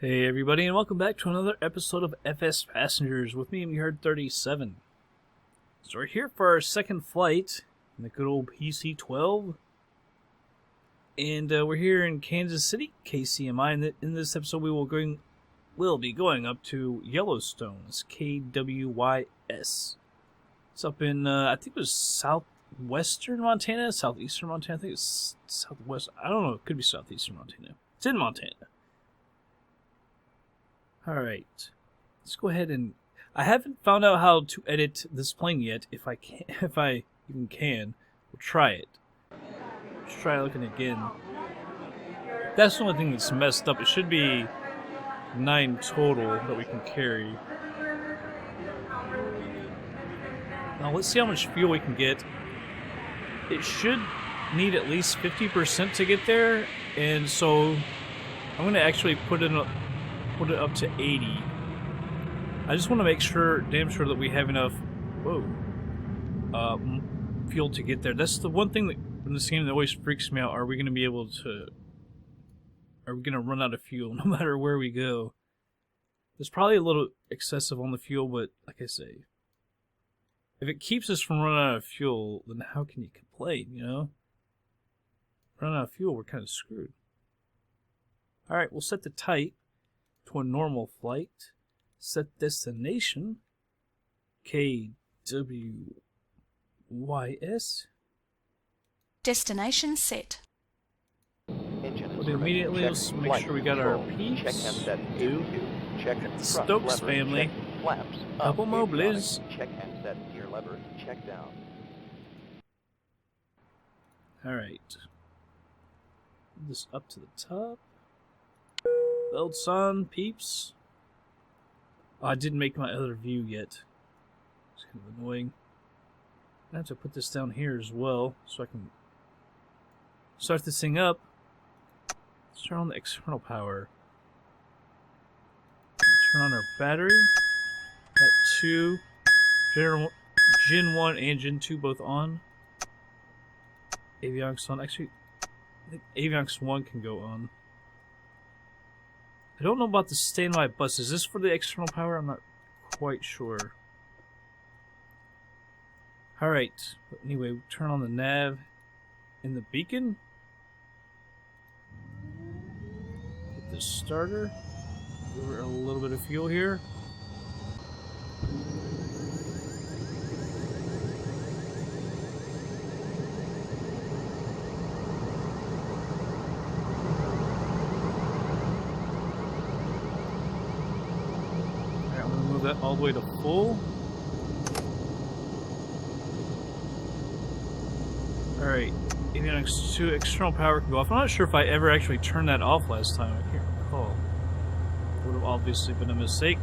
Hey everybody, and welcome back to another episode of FsPassengers with me, Heard37. So we're here for our second flight in the good old PC-12. And we're here in Kansas City, KCMI, and in this episode we'll be going up to Yellowstone, it's KWYS. It's up in, I think it was southwestern Montana, southeastern Montana, I think it's southwest, I don't know, it could be southeastern Montana. It's in Montana. Alright, let's go ahead and... I haven't found out how to edit this plane yet, if I even can. We'll try it. Let's try looking again. That's the only thing that's messed up. It should be 9 total that we can carry. Now let's see how much fuel we can get. It should need at least 50% to get there, and so I'm going to actually put it up to 80. I just want to make sure, damn sure, that we have enough fuel to get there. That's the one thing that in this game that always freaks me out. Are we going to run out of fuel no matter where we go? It's probably a little excessive on the fuel, but like I say, if it keeps us from running out of fuel, then how can you complain, you know? Running out of fuel, we're kind of screwed. Alright, we'll set the type to a normal flight. Set destination KWYS. Destination set. But immediately let's make sure we got our peeps. Check the Stokes family. Flaps. Couple moblies. Check handset gear lever. Check down. Alright. This up to the top. Belts on, peeps. Oh, I didn't make my other view yet. It's kind of annoying. I have to put this down here as well so I can start this thing up. Let's turn on the external power. Turn on our battery. At 2. Gen 1 and Gen 2 both on. Avionics on. Actually, I think Avionics 1 can go on. I don't know about the standby bus. Is this for the external power? I'm not quite sure. Alright. Anyway, we turn on the nav and the beacon. Get the starter. Give her a little bit of fuel here. That all the way to full. Alright, Avionics 2 external power can go off. I'm not sure if I ever actually turned that off last time. I can't recall. Would have obviously been a mistake.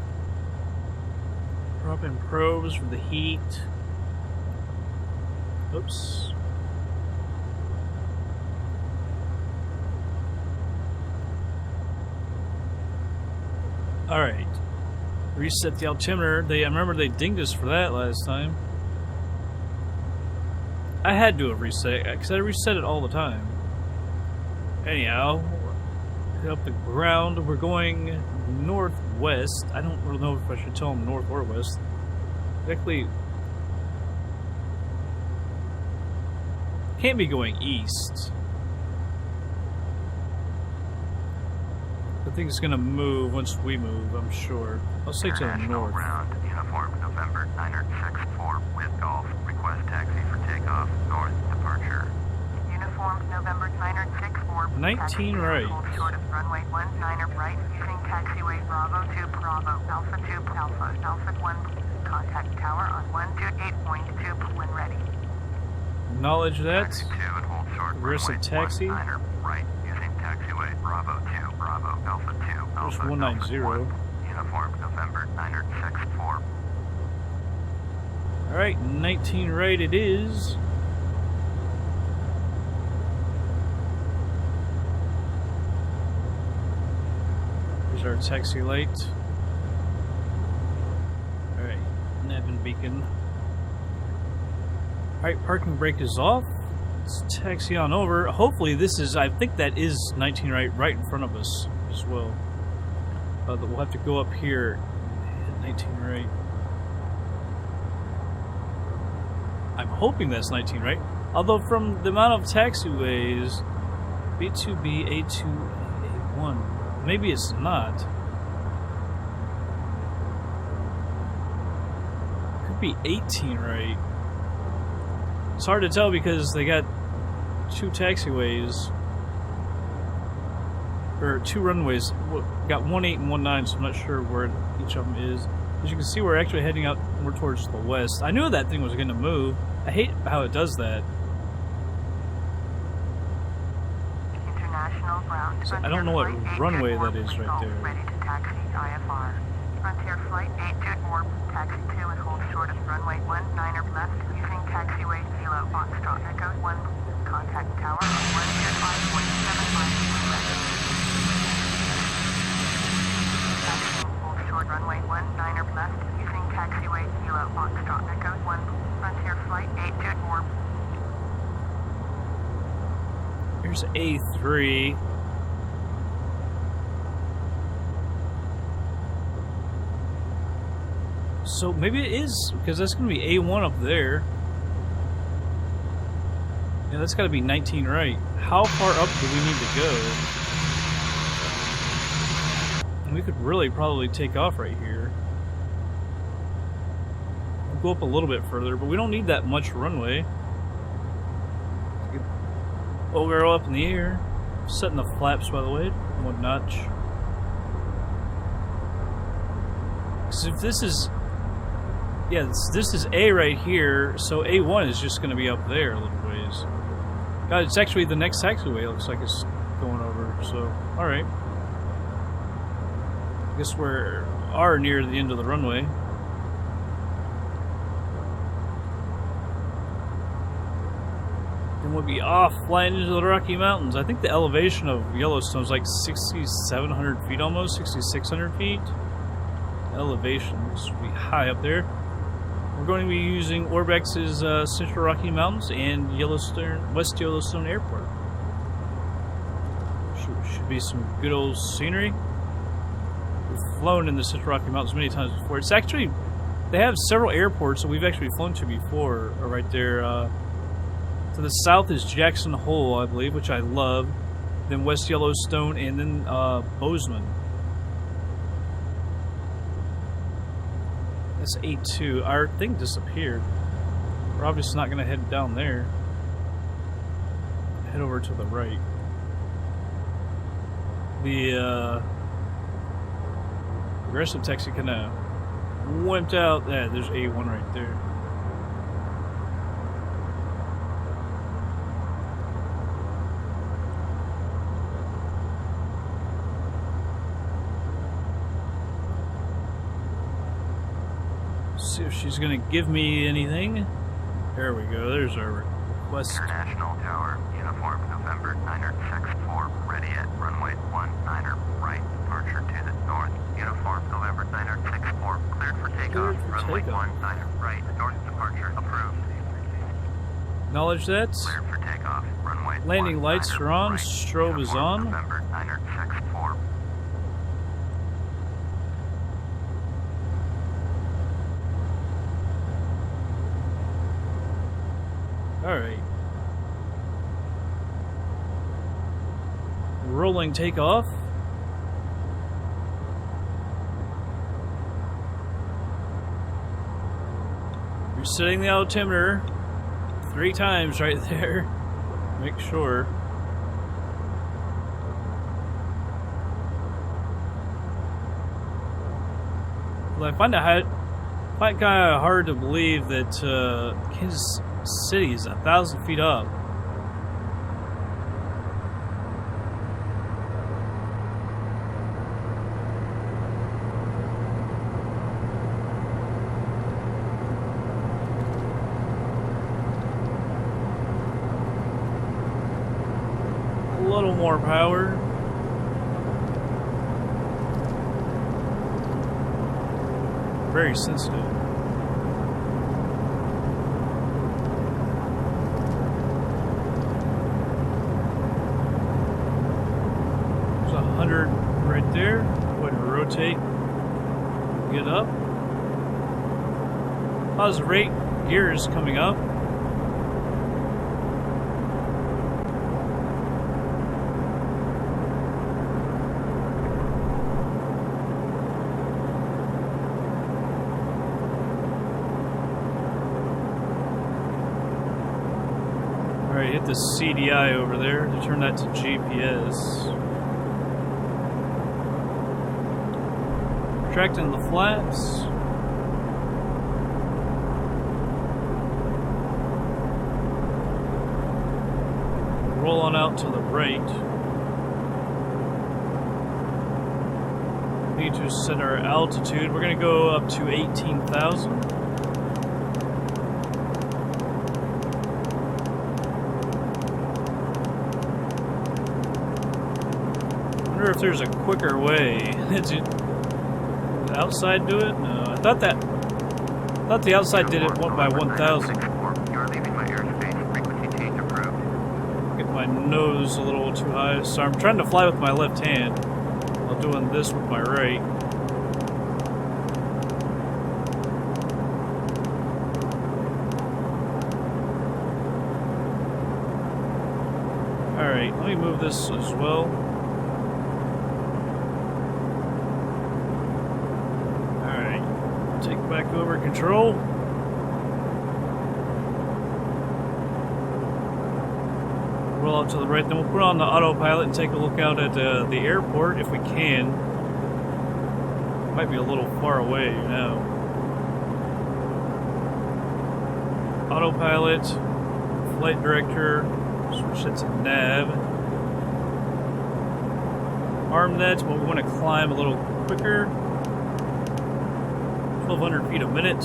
Drop in probes for the heat. Oops. Alright. Reset the altimeter. I remember they dinged us for that last time. I had to have reset it, because I reset it all the time. Anyhow, hit up the ground. We're going northwest. I don't really know if I should tell them north or west. Exactly. Can't be going east. I think it's going to move once we move, I'm sure. I'll say to the north. Ground, uniform, November 964 with Golf. Request taxi for takeoff, north departure. Uniform, November 964. 19 right. Hold short of runway 19 right, using taxiway Bravo 2 Bravo, Alpha 2 Alpha, Alpha 1. Contact tower on 128.2 when ready. Acknowledge that. Taxi 2 and hold short Aggressive taxi. 19 right, using taxiway Bravo 2 Bravo, Alpha 2 Alpha. There's 190. Uniform, November 964. Alright, 19 right it is. Here's our taxi light. Alright, nav and beacon. Alright, parking brake is off. Let's taxi on over. Hopefully this is, I think that is 19 right in front of us as well. we'll have to go up here at 19 right. I'm hoping that's 19 right. Although from the amount of taxiways, B2B, A2, A1, maybe it's not. Could be 18 right. It's hard to tell because they got 2 taxiways. Or 2 runways. Got 1.8 and 1.9, so I'm not sure where each of them is. As you can see, we're actually heading out more towards the west. I knew that thing was going to move. I hate how it does that. International ground. So I don't know what runway that is right there. Ready to taxi IFR. Frontier flight 824, taxi 2 and hold short of runway 19er left using taxiway Kilo Foxtrot Echo 1. Contact tower on 125.75 left. Taxiing hold short runway 19er left using taxiway Kilo Foxtrot Echo 1. Frontier flight 824. Here's A3. So maybe it is, because that's going to be A1 up there. Yeah, that's got to be 19 right. How far up do we need to go? And we could really probably take off right here. We'll go up a little bit further, but we don't need that much runway. Oh, we're up in the air. Setting the flaps, by the way, 1 notch. Because if this is... Yeah, this is A right here, so A1 is just going to be up there a little ways. God, it's actually the next taxiway. It looks like it's going over, so... Alright. I guess we are near the end of the runway. Then we'll be off flying into the Rocky Mountains. I think the elevation of Yellowstone is like 6,700 feet almost, 6,600 feet. Elevation looks to be high up there. We're going to be using Orbex's Central Rocky Mountains and West Yellowstone Airport. Should be some good old scenery. We've flown in the Central Rocky Mountains many times before. It's actually, they have several airports that we've actually flown to before, right there. To the south is Jackson Hole, I believe, which I love. Then West Yellowstone, and then Bozeman. That's A2. Our thing disappeared. We're obviously not going to head down there. Head over to the right. The aggressive taxi Carenado went out. Yeah, there's A1 right there. See if she's gonna give me anything. There we go. There's our request. International Tower, uniform November 964, ready at runway 19er right, departure to the north. Uniform November 964, cleared for takeoff. Runway 19er right, north departure approved. Acknowledge that. Cleared for takeoff. Runway Landing lights are on. Right, Strobe is on. November 964. Alright. Rolling takeoff. Resetting the altimeter 3 times right there. Make sure. Well, I find it kind of hard to believe that Kansas City is 1,000 feet up. A little more power. Very sensitive. Right there. Go ahead and rotate, get up. Positive rate, gears coming up. Alright, hit the CDI over there to turn that to GPS. Retracting the flaps. Roll on out to the right. Need to set our altitude. We're going to go up to 18,000. I wonder if there's a quicker way. Did the outside do it? No, I thought the outside did it by 1,000. You're leaving my airspace. Frequency change approved. Get my nose a little too high. So I'm trying to fly with my left hand while doing this with my right. Alright, let me move this as well. Alright, take back over control. Roll out to the right, then we'll put on the autopilot and take a look out at the airport if we can. Might be a little far away now. Autopilot, flight director, switch it to nav. Arm net, but we want to climb a little quicker. 1,200 feet a minute.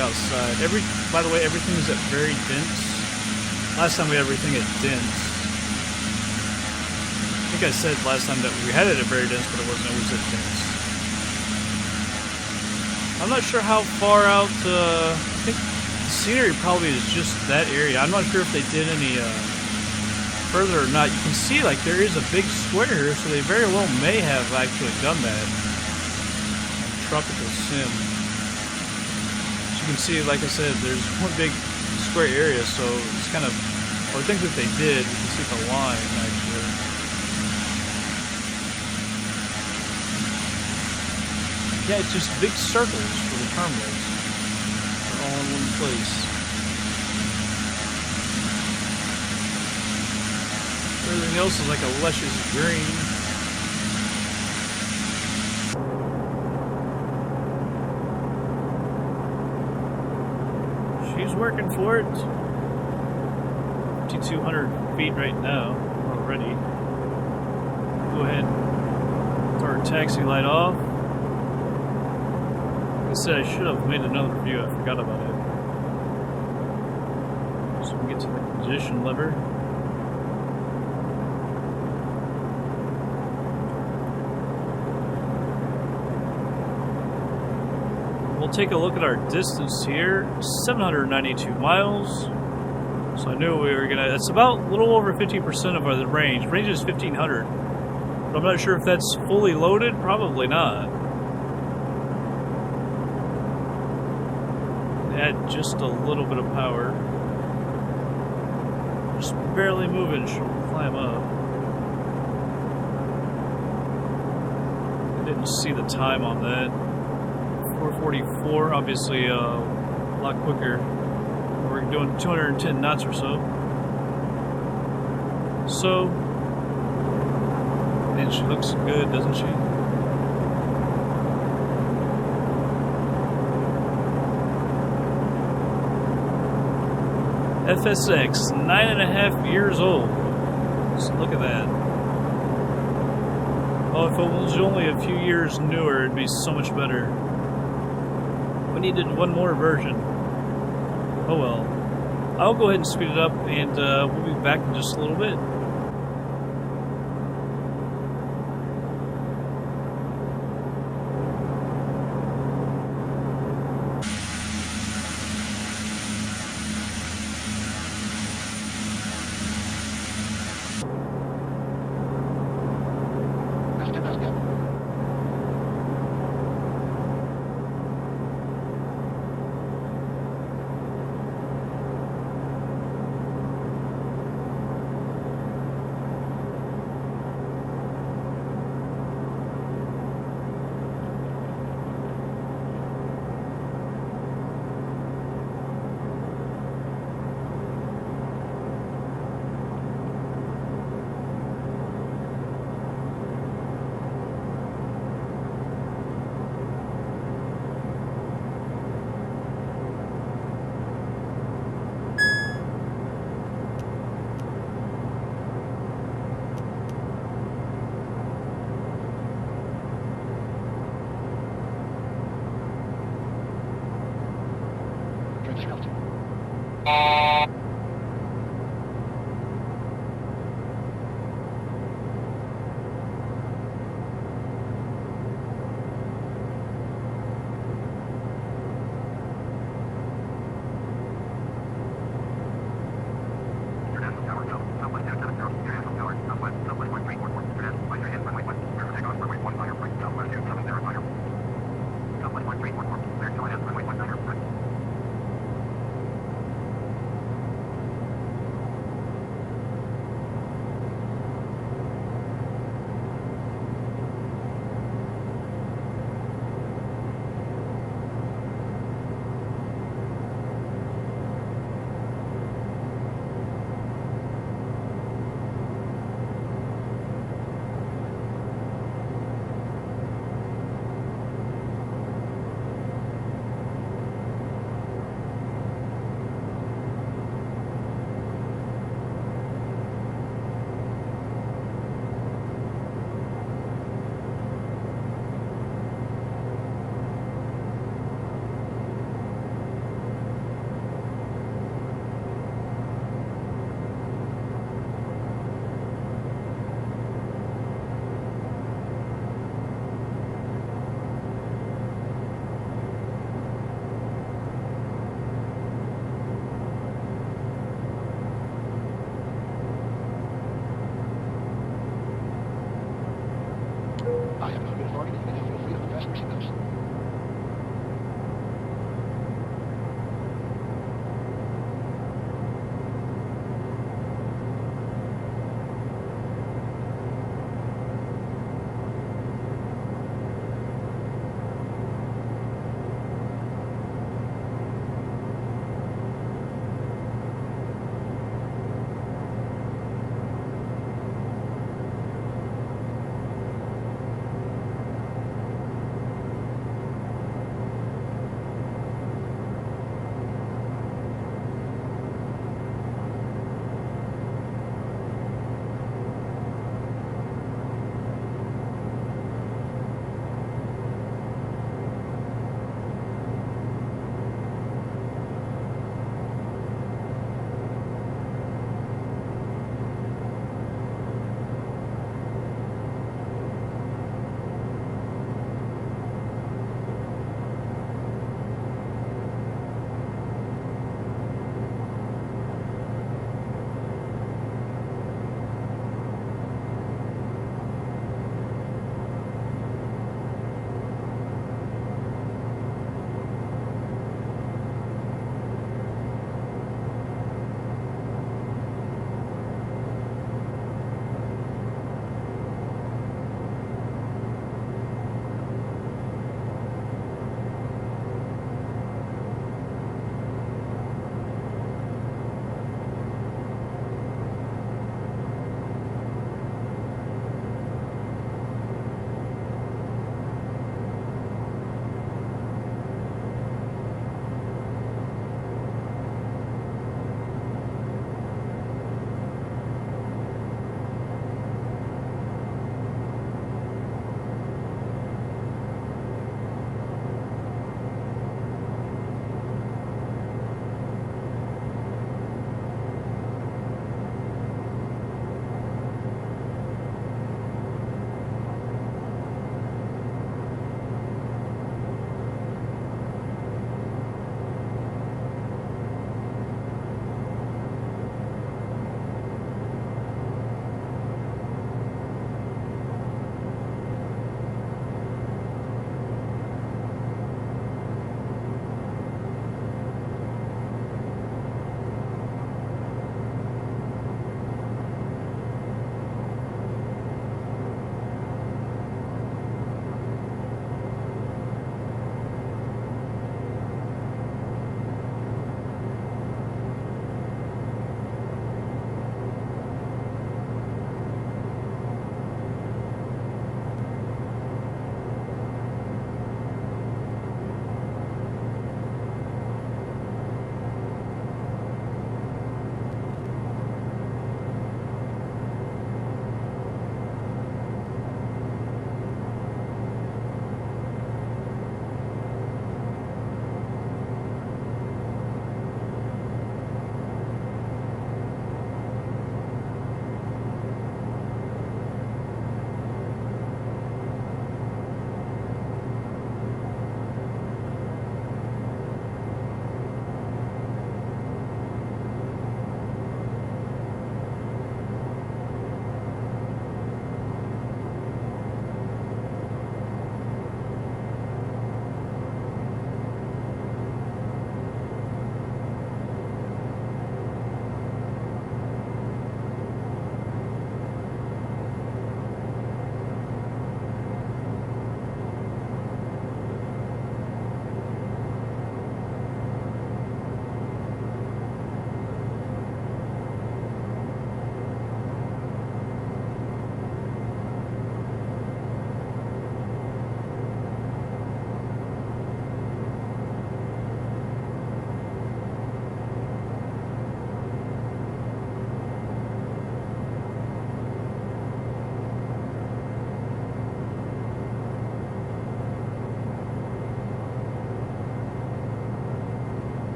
Outside. By the way, everything is at very dense. Last time we had everything at dense. I think I said last time that we had it at very dense, but it wasn't always at dense. I'm not sure how far out. I think the scenery probably is just that area. I'm not sure if they did any further or not. You can see like there is a big square here, so they very well may have actually done that. Tropical Sim. You can see, like I said, there's one big square area, so it's kind of, or I think that they did, you can see the line actually. Yeah, it's just big circles for the terminals. They're all in one place. Everything else is like a luscious green. She's working for it. 5,200 feet right now already. Go ahead, throw our taxi light off. Like I said, I should have made another review. I forgot about it. So we get to the position lever. We'll take a look at our distance here, 792 miles. So I knew we were gonna, it's about a little over 50% of the range. Range is 1,500. But I'm not sure if that's fully loaded, probably not. Add just a little bit of power. Just barely moving, she'll climb up. I didn't see the time on that. 444, obviously a lot quicker. We're doing 210 knots or so. So, and she looks good, doesn't she? FSX, 9.5 years old. So look at that. Oh, if it was only a few years newer, it'd be so much better. We needed one more version. Oh well. I'll go ahead and speed it up, and we'll be back in just a little bit.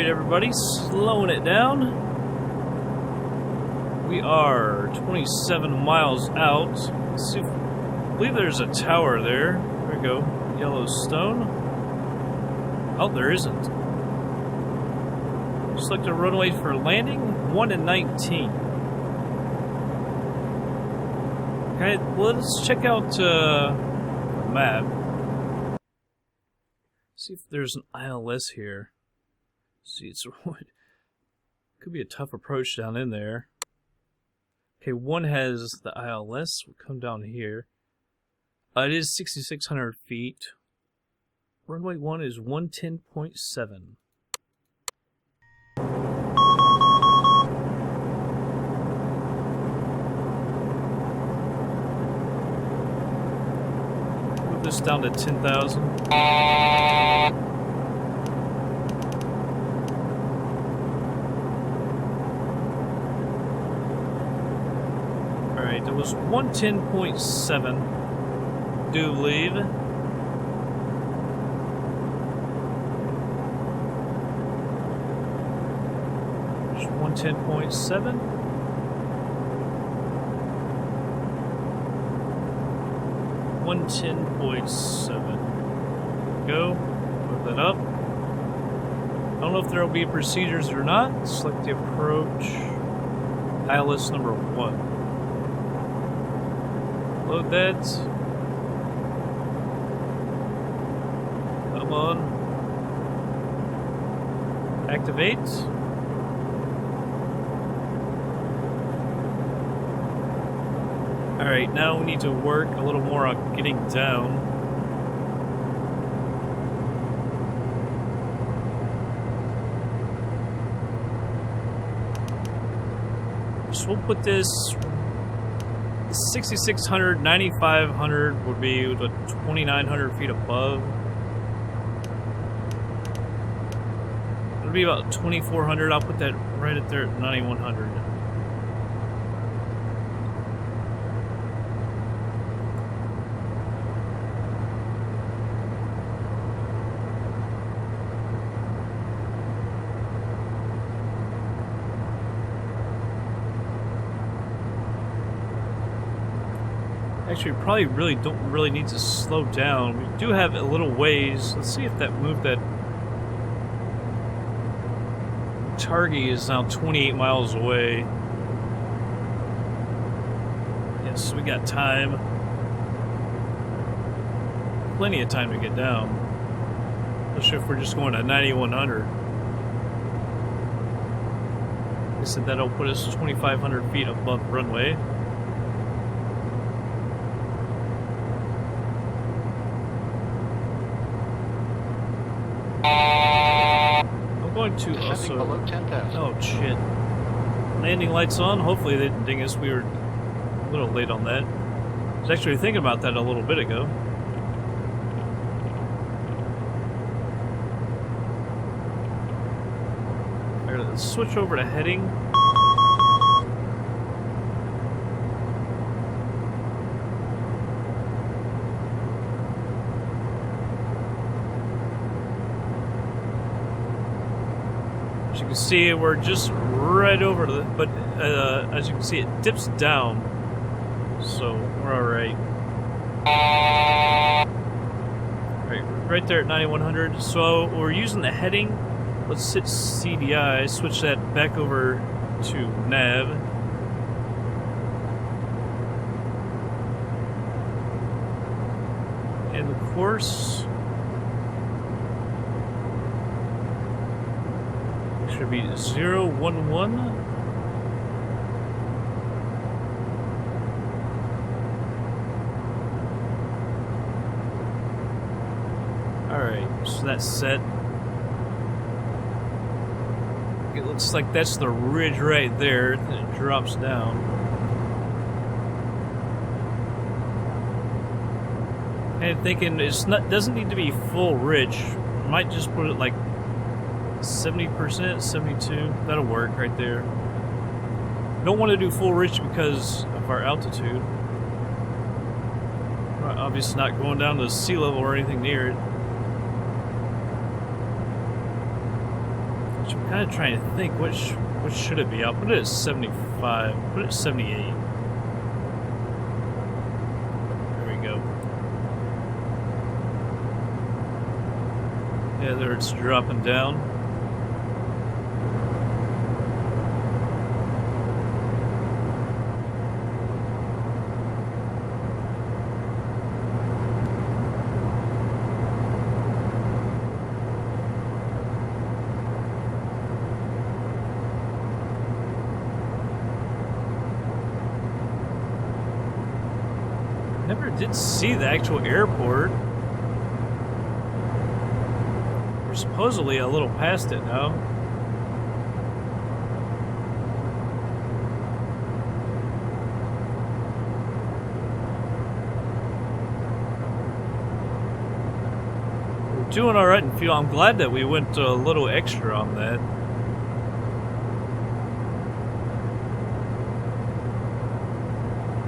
Alright, everybody, slowing it down. We are 27 miles out. Let's see if, I believe there's a tower there. There we go. Yellowstone. Oh, there isn't. Select a runway for landing. 1 and 19. Okay, well, let's check out the map. See if there's an ILS here. See, it's could be a tough approach down in there. Okay, one has the ILS. We'll come down here. It is 6,600 feet. Runway 1 is 110.7. Move this down to 10,000. Alright, it was 110.7. Do believe. Just 110.7. Go. Put that up. I don't know if there will be procedures or not. Select the approach. ILS number 1. Load that. Come on. Activate. Alright, now we need to work a little more on getting down. So we'll put this 6,600, 9,500 would be 2,900 feet above. It'll be about 2,400. I'll put that right at there at 9,100. Actually, we probably don't need to slow down. We do have a little ways. Let's see if that moved that. Target is now 28 miles away. Yes, we got time. Plenty of time to get down. Especially if we're just going at 9,100. They said that'll put us 2,500 feet above runway. To also, below 10,000. Oh shit. Landing lights on. Hopefully they didn't ding us. We were a little late on that. I was actually thinking about that a little bit ago. Alright, let's switch over to heading. You can see we're just right over the, but as you can see it dips down, so we're alright. Right there at 9,100. So we're using the heading. Let's hit CDI, switch that back over to nav. And the course should be 011. Alright, so that's set. It looks like that's the ridge right there, and it drops down. And thinking doesn't need to be full ridge. Might just put it like 70%, 72. That'll work right there. Don't want to do full ridge because of our altitude. We're obviously not going down to sea level or anything near it. Which Kind of trying to think what should it be. I'll put it at 75. Put it at 78. There we go. Yeah, there it's dropping down. Never did see the actual airport. We're supposedly a little past it now. We're doing alright in fuel. I'm glad that we went a little extra on that.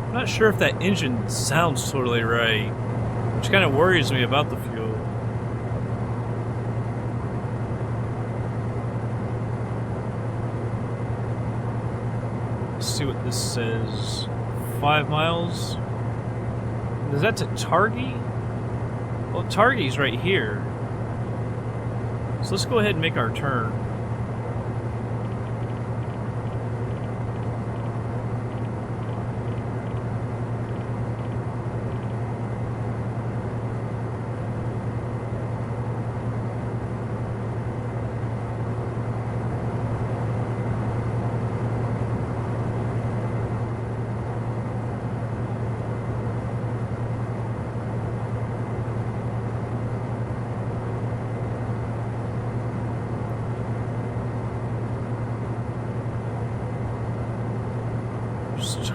I'm not sure if that engine sounds totally right, which kind of worries me about the fuel. Let's see what this says. 5 miles? Is that to Targhee? Well, Targhee's right here. So let's go ahead and make our turn.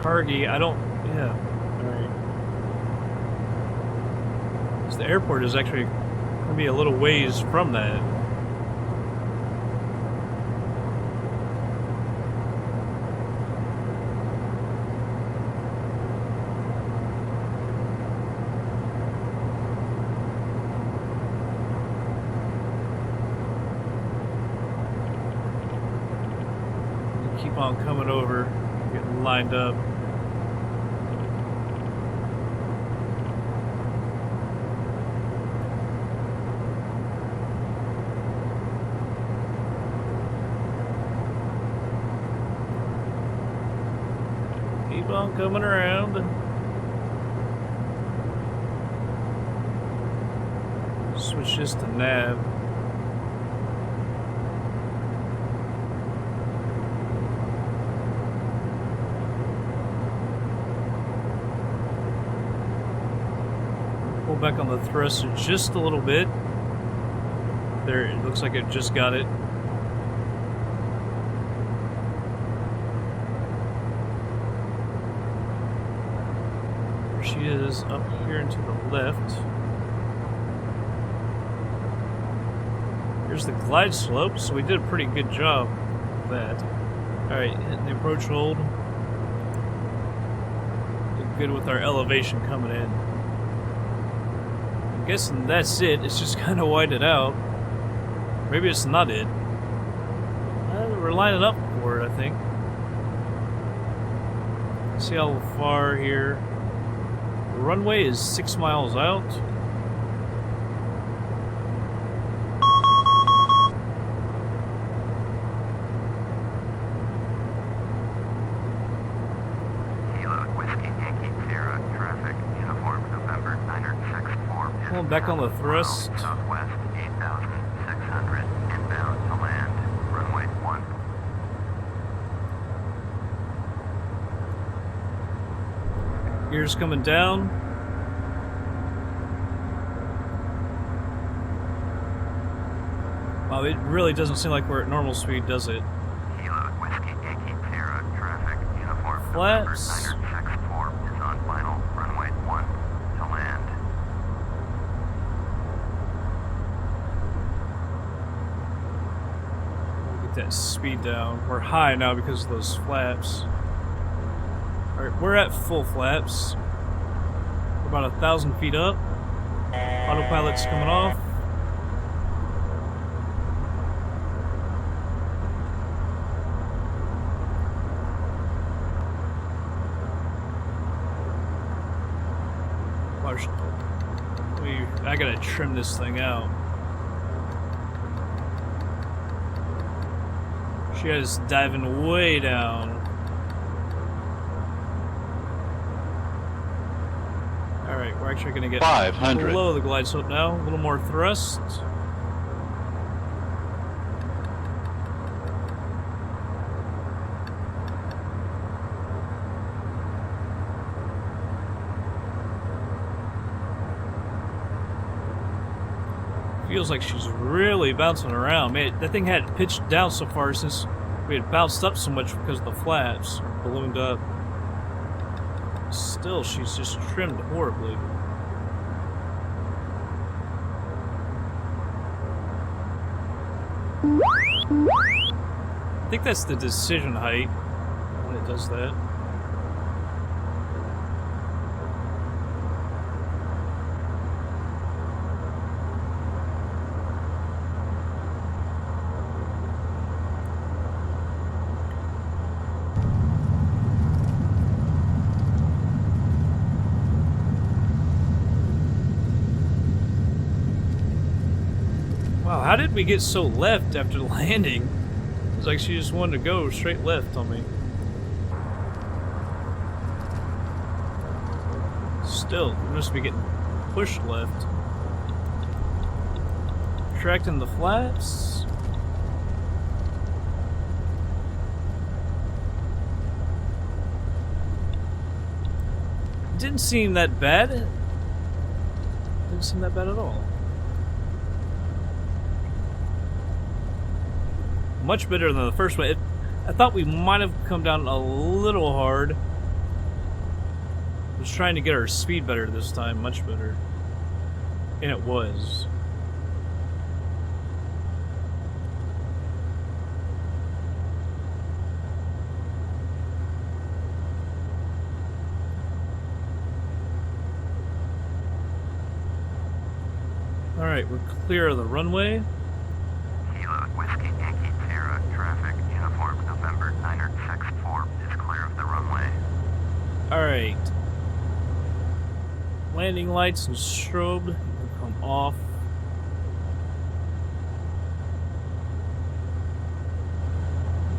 Targhee, I don't, yeah, alright. So the airport is actually going to be a little ways from that. Keep on coming over, getting lined up. Keep on coming around. Switch this to nav. Pull back on the thruster just a little bit. There, it looks like it just got it. She is up here and to the left. Here's the glide slope, so we did a pretty good job of that. Alright, hitting the approach hold. Did good with our elevation coming in. I'm guessing that's it. It's just kind of widened out. Maybe it's not it. We're lining up for it, I think. See how far here. The runway is 6 miles out. Kilo Whiskey Yankee Sierra traffic uniform November 964. Pulling back on the thrust. Southwest 8,600 inbound to land. Runway 1. Gears coming down. Wow, it really doesn't seem like we're at normal speed, does it? Kilo Whiskey Yankee Sierra traffic uniform Flaps. November 964 is on final. Runway 1 to land. Get that speed down. We're high now because of those flaps. Alright, we're at full flaps. We're about 1,000 feet up. Autopilot's coming off. I gotta trim this thing out. She is diving way down. Alright, we're actually gonna get 500. below the glide slope now. A little more thrust. Feels like she's really bouncing around. Man, that thing hadn't pitched down so far since we had bounced up so much because of the flaps, or ballooned up. Still, she's just trimmed horribly. I think that's the decision height when it does that. Wow, how did we get so left after landing? It's like she just wanted to go straight left on me. Still, we must be getting pushed left. Retracting the flaps. Didn't seem that bad. Didn't seem that bad at all. Much better than the first one. I thought we might have come down a little hard. I was trying to get our speed better this time, much better. And it was. Alright, we're clear of the runway. Kilo Whiskey Yankee Sierra traffic uniform November 964 is clear of the runway. Alright. Landing lights and strobe will come off.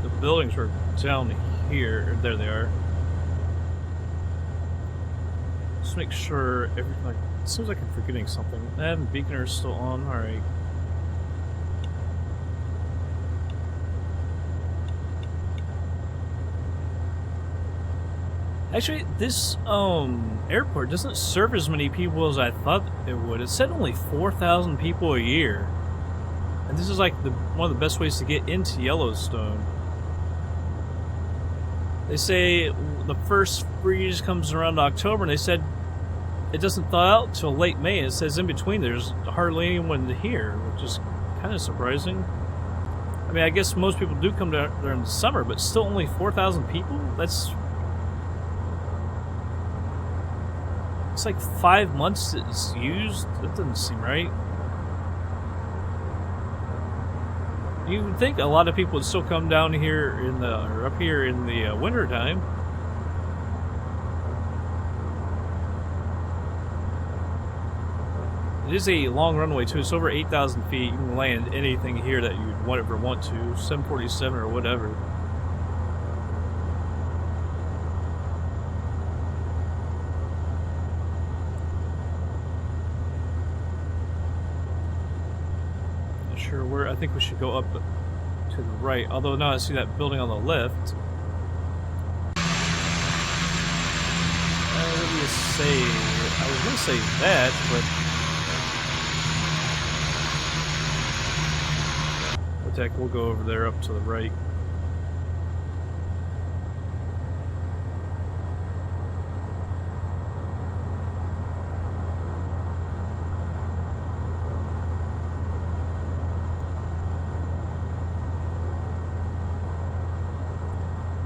The buildings are down here. There they are. Just make sure everything. Like, it seems like I'm forgetting something. And beaconer is still on. Alright. Actually, this airport doesn't serve as many people as I thought it would. It said only 4,000 people a year. And this is like one of the best ways to get into Yellowstone. They say the first freeze comes around October, and they said it doesn't thaw out till late May. It says in between there's hardly anyone here, which is kind of surprising. I mean, I guess most people do come down there in the summer, but still only 4,000 people? That's... It's like 5 months it's used? That doesn't seem right. You would think a lot of people would still come down here in the, or up here in the winter time. It is a long runway too. It's over 8,000 feet. You can land anything here that you'd ever want to. 747 or whatever. Sure, where I think we should go up to the right. Although now I see that building on the left. What do you say? I was gonna say that, but what the heck? We'll go over there up to the right.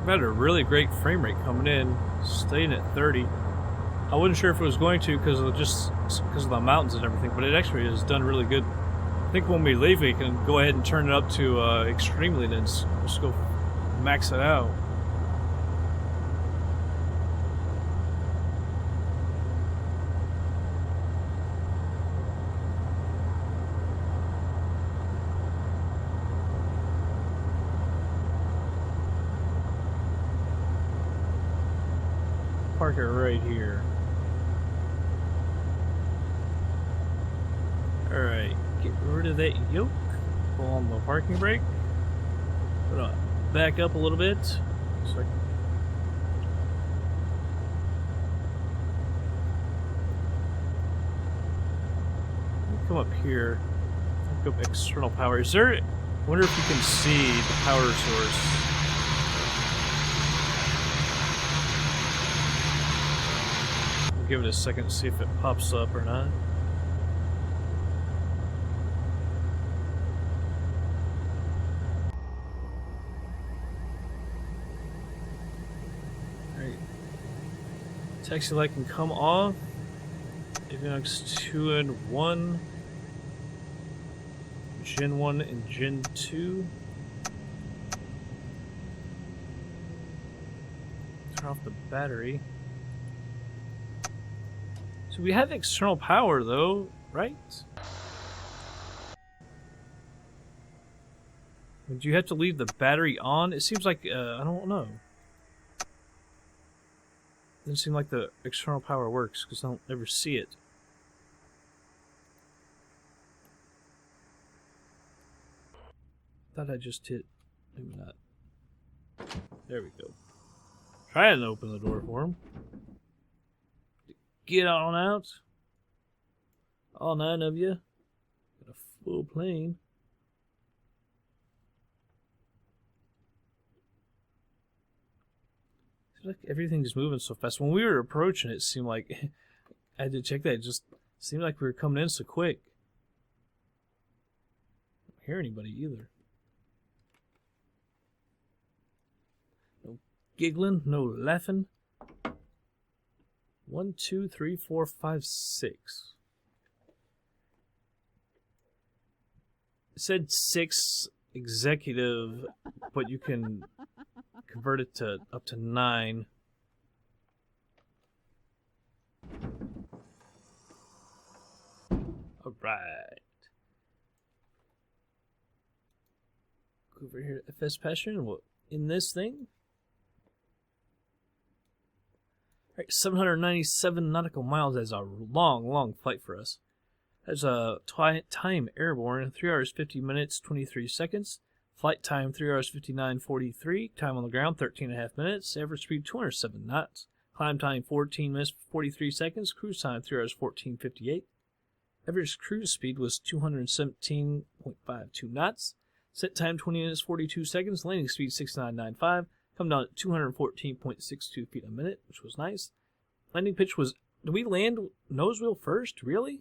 Had a really great frame rate coming in, staying at 30. I wasn't sure if it was going to because of the mountains and everything, but it actually has done really good. I think when we leave, we can go ahead and turn it up to extremely, then just go max it out. park it right here. Alright, get rid of that yoke. Pull on the parking brake. Gonna back up a little bit. So I come up here. Go up external power. Is there? I wonder if you can see the power source. We'll give it a second to see if it pops up or not. Alright. Taxi light can come off. Avionics 2 and 1. Gen 1 and Gen 2. Turn off the battery. So we have external power though, right? Do you have to leave the battery on? It seems like, I don't know. Doesn't seem like the external power works because I don't ever see it. Thought I just hit. Maybe not. There we go. Try and open the door for him. Get on out. All 9 of you. Got a full plane. Seems like everything's moving so fast. When we were approaching, it seemed like I had to check that. It just seemed like we were coming in so quick. I don't hear anybody either. Giggling, no laughing. 1, 2, 3, 4, 5, 6. It said 6 executive, but you can convert it to up to 9. All right. Go over here to FsPassengers and what in this thing? Alright, 797 nautical miles. That's a long, long flight for us. That's a time airborne, 3 hours 50 minutes 23 seconds. Flight time 3 hours 59:43. Time on the ground 13.5 minutes. Average speed 207 knots. Climb time 14 minutes 43 seconds. Cruise time 3 hours 14:58. Average cruise speed was 217.52 knots. Set time 20 minutes 42 seconds. Landing speed 69.95. Come down at 214.62 feet a minute, which was nice. Landing pitch was... Did we land nose wheel first? Really? It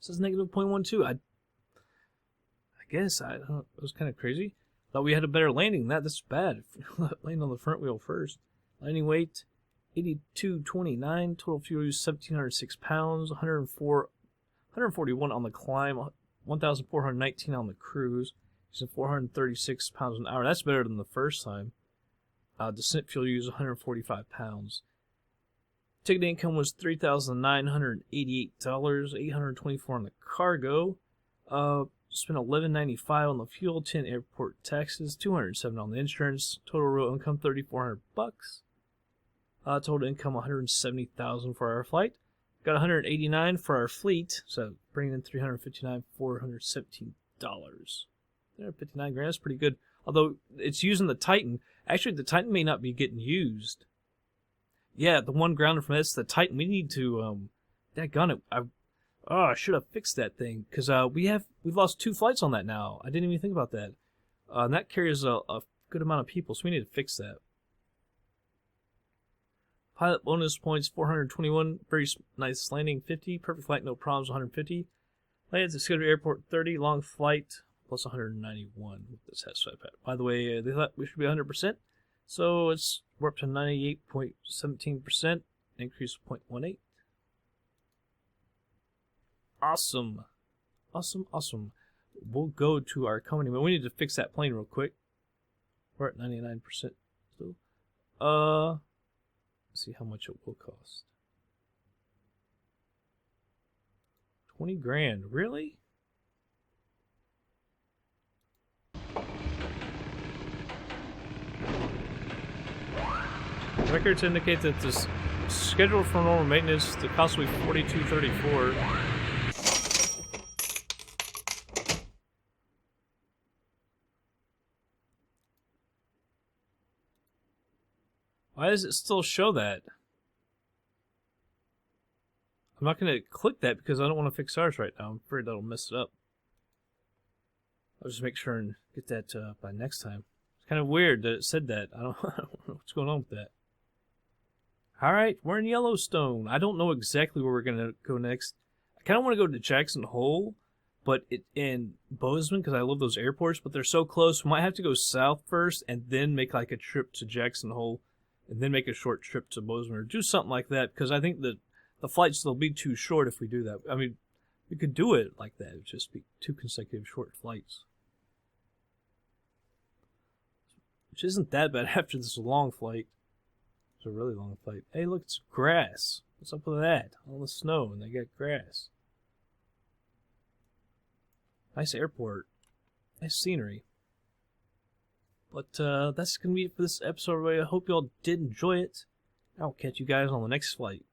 says negative 0.12. I guess. I don't know. It was kind of crazy. Thought we had a better landing than that. That's bad. Land on the front wheel first. Landing weight 82.29. Total fuel use 1,706 pounds. 141 on the climb. 1,419 on the cruise. Using 436 pounds an hour. That's better than the first time. Descent fuel use 145 pounds. Ticket income was $3,988. $824 on the cargo. Spent $11.95 on the fuel. 10 airport taxes. $207 on the insurance. Total real income $3,400. Total income $170,000 for our flight. Got $189 for our fleet. So bringing in $359, $417. 59 grand is pretty good. Although it's using the Titan. Actually, the Titan may not be getting used. Yeah, the one grounded from that's the Titan. We need to daggone it. I should have fixed that thing because we've lost 2 flights on that now. I didn't even think about that. And that carries a good amount of people, so we need to fix that. Pilot bonus points 421. Very nice landing 50. Perfect flight, no problems 150. Landed at Carenado Airport 30. Long flight. Plus 191 with this FSX. By the way, they thought we should be 100%, so we're up to 98.17%, increase of 0.18. Awesome. Awesome. We'll go to our company, but we need to fix that plane real quick. We're at 99% still. Let's see how much it will cost. 20 grand, really? records indicate that this scheduled for normal maintenance. The cost will be $42.34. Why does it still show that? I'm not going to click that because I don't want to fix ours right now. I'm afraid that'll mess it up. I'll just make sure and get that by next time. It's kind of weird that it said that. I don't know what's going on with that. Alright, we're in Yellowstone. I don't know exactly where we're going to go next. I kind of want to go to Jackson Hole but in Bozeman, because I love those airports, but they're so close. We might have to go south first and then make like a trip to Jackson Hole and then make a short trip to Bozeman or do something like that, because I think that the flights will be too short if we do that. I mean, we could do it like that. It would just be 2 consecutive short flights. Which isn't that bad after this long flight. It's a really long flight. Hey, look, it's grass. What's up with that? All the snow, and they got grass. Nice airport. Nice scenery. But that's going to be it for this episode, everybody. I hope you all did enjoy it. I'll catch you guys on the next flight.